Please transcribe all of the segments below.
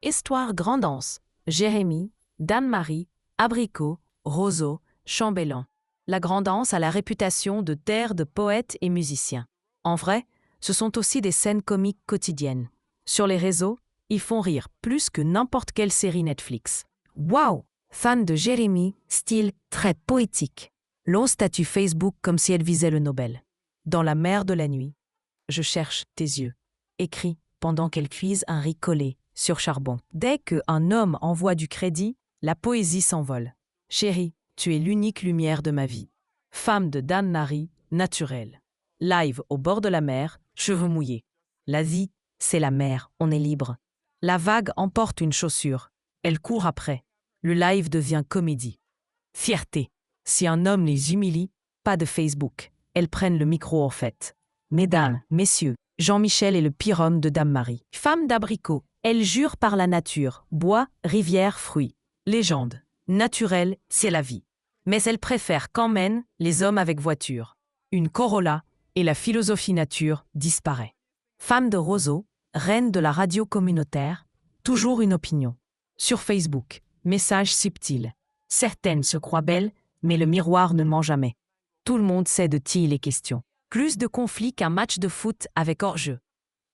Histoire Grand'Anse, Jérémie, Dame-Marie, Abricot, Roseau, Chambellan. La Grand'Anse a la réputation de terre de poètes et musiciens. En vrai, ce sont aussi des scènes comiques quotidiennes. Sur les réseaux, ils font rire plus que n'importe quelle série Netflix. Waouh! Fan de Jérémie, style très poétique. Long statut Facebook comme si elle visait le Nobel. Dans la mer de la nuit, je cherche tes yeux. Écrit pendant qu'elle cuise un riz collé sur charbon. Dès qu'un homme envoie du crédit, la poésie s'envole. Chérie, tu es l'unique lumière de ma vie. Femme de Dame-Marie, naturelle. Live au bord de la mer, cheveux mouillés. La vie, c'est la mer, on est libre. La vague emporte une chaussure. Elle court après. Le live devient comédie. Fierté. Si un homme les humilie, pas de Facebook. Elles prennent le micro en fait. Mesdames, messieurs, Jean-Michel est le pire homme de Dame-Marie. Femme d'abricot, elle jure par la nature, bois, rivière, fruits. Légende. Naturelle, c'est la vie. Mais elle préfère qu'emmènent les hommes avec voiture. Une Corolla, et la philosophie nature disparaît. Femme de Roseau, reine de la radio communautaire, toujours une opinion. Sur Facebook, message subtil. Certaines se croient belles, mais le miroir ne ment jamais. Tout le monde sait de qui il est question. Plus de conflits qu'un match de foot avec hors-jeu.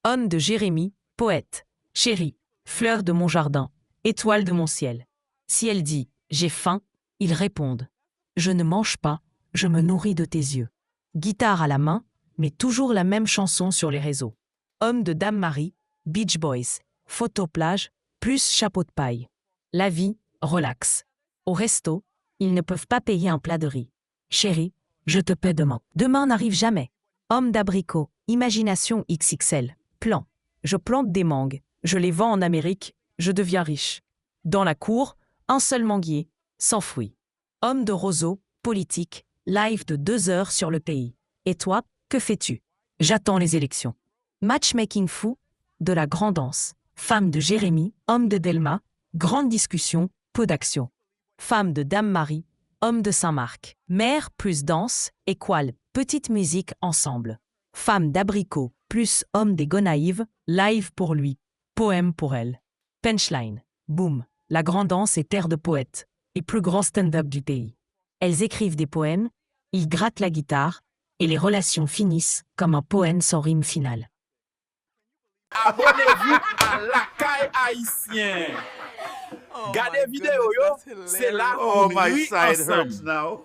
Homme de Jérémie, poète. Chérie, fleur de mon jardin, étoile de mon ciel. Si elle dit « j'ai faim », ils répondent « je ne mange pas, je me nourris de tes yeux ». Guitare à la main, mais toujours la même chanson sur les réseaux. Homme de Dame-Marie, Beach Boys, photo plage, plus chapeau de paille. La vie, relax. Au resto, ils ne peuvent pas payer un plat de riz. Chérie, je te paie demain. Demain n'arrive jamais. Homme d'abricot, imagination XXL, plan. Je plante des mangues, je les vends en Amérique, je deviens riche. Dans la cour, un seul manguier, s'enfuit. Homme de roseau, politique, live de 2 heures sur le pays. Et toi, que fais-tu? J'attends les élections. Matchmaking fou, de la Grand'Anse. Femme de Jérémie, homme de Delma, grande discussion, peu d'action. Femme de Dame-Marie, homme de Saint-Marc. Mère plus danse, équale, petite musique ensemble. Femme d'abricot plus homme des Gonaïves, live pour lui, poème pour elle. Punchline, boum, la Grand'Anse est terre de poètes, et plus grand stand-up du pays. Elles écrivent des poèmes, ils grattent la guitare, et les relations finissent comme un poème sans rime finale. Abonnez-vous à Lacaille Haïtien. Gardez vidéo, yo. C'est là Oh, qu'on my rit side ensemble. hurts now.